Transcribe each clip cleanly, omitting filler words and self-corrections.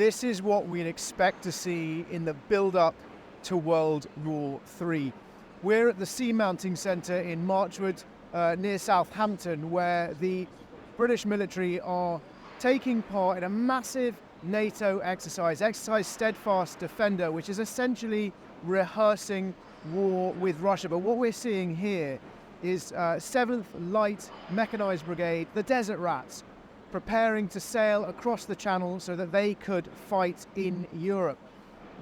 This is what we'd expect to see in the build-up to World War III. We're at the Sea Mounting Centre in Marchwood, near Southampton, where the British military are taking part in a massive NATO exercise, Exercise Steadfast Defender, which is essentially rehearsing war with Russia. But what we're seeing here is 7th Light Mechanized Brigade, the Desert Rats, preparing to sail across the Channel so that they could fight in Europe.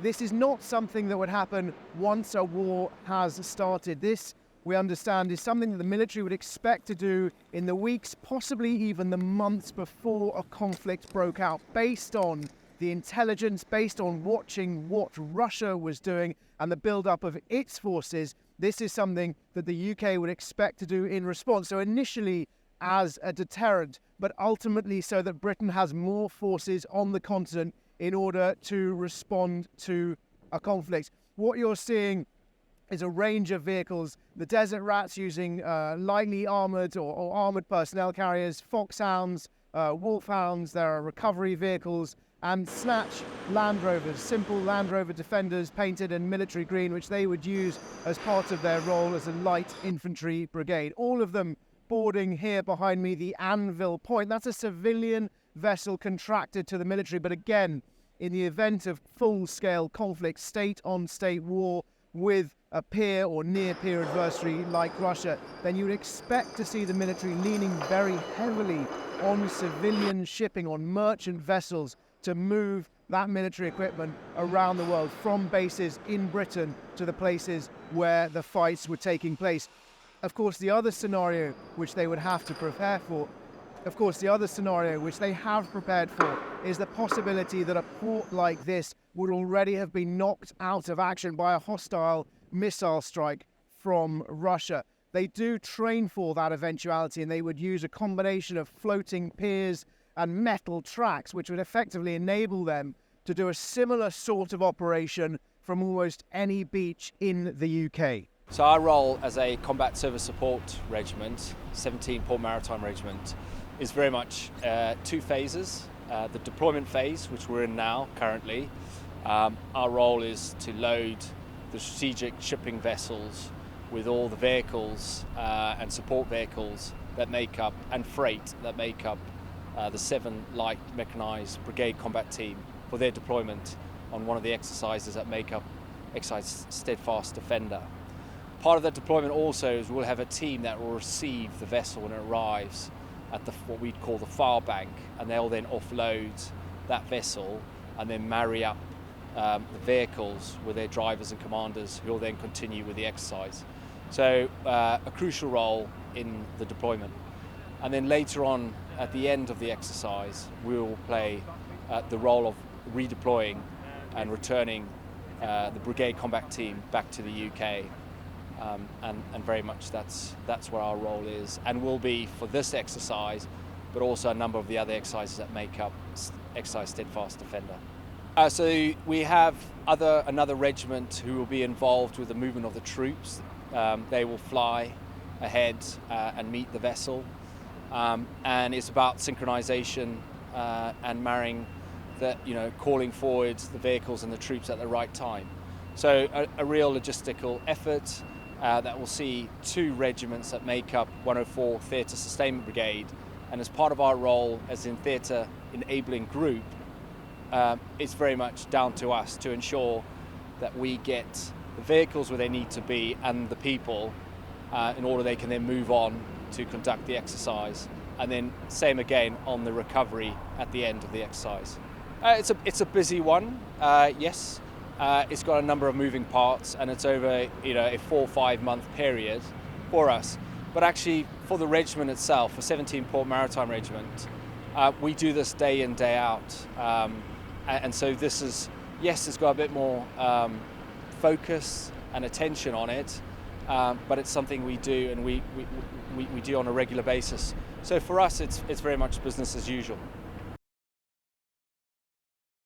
This is not something that would happen once a war has started. This, we understand, is something that the military would expect to do in the weeks, possibly even the months before a conflict broke out, based on the intelligence, based on watching what Russia was doing and the build-up of its forces. This is something that the UK would expect to do in response. So initially as a deterrent, but ultimately so that Britain has more forces on the continent in order to respond to a conflict. What you're seeing is a range of vehicles. The Desert Rats using lightly armoured or armoured personnel carriers, foxhounds, wolfhounds. There are recovery vehicles and Snatch Land Rovers, simple Land Rover Defenders painted in military green, which they would use as part of their role as a light infantry brigade. All of them boarding here behind me the Anvil Point. That's a civilian vessel contracted to the military, but again, in the event of full-scale conflict, state-on-state war with a peer or near-peer adversary like Russia, then you would expect to see the military leaning very heavily on civilian shipping, on merchant vessels, to move that military equipment around the world, from bases in Britain to the places where the fights were taking place. Of course, the other scenario which they would have to prepare for, which they have prepared for, is the possibility that a port like this would already have been knocked out of action by a hostile missile strike from Russia. They do train for that eventuality, and they would use a combination of floating piers and metal tracks, which would effectively enable them to do a similar sort of operation from almost any beach in the UK. So our role as a combat service support regiment, 17 Port Maritime Regiment, is very much two phases. The deployment phase, which we're in now currently, our role is to load the strategic shipping vessels with all the vehicles and support vehicles that make up, and freight that make up the 7 Light Mechanized Brigade Combat Team for their deployment on one of the exercises that make up Exercise Steadfast Defender. Part of that deployment also is we'll have a team that will receive the vessel when it arrives at what we'd call the far bank, and they'll then offload that vessel and then marry up the vehicles with their drivers and commanders, who will then continue with the exercise. So a crucial role in the deployment. And then later on, at the end of the exercise, we will play the role of redeploying and returning the brigade combat team back to the UK. And very much that's what our role is, and will be for this exercise, but also a number of the other exercises that make up Exercise Steadfast Defender. So we have another regiment who will be involved with the movement of the troops. They will fly ahead and meet the vessel, and it's about synchronization and marrying calling forward the vehicles and the troops at the right time. So a real logistical effort that will see 2 regiments that make up 104 Theatre Sustainment Brigade, and as part of our role as in Theatre Enabling Group, it's very much down to us to ensure that we get the vehicles where they need to be and the people in order they can then move on to conduct the exercise, and then same again on the recovery at the end of the exercise. It's a busy one, yes. It's got a number of moving parts, and it's over a 4 or 5 month period for us. But actually, for the regiment itself, for 17 Port Maritime Regiment, we do this day in, day out, and so this is, yes, it's got a bit more focus and attention on it, but it's something we do, and we do on a regular basis. So for us, it's very much business as usual.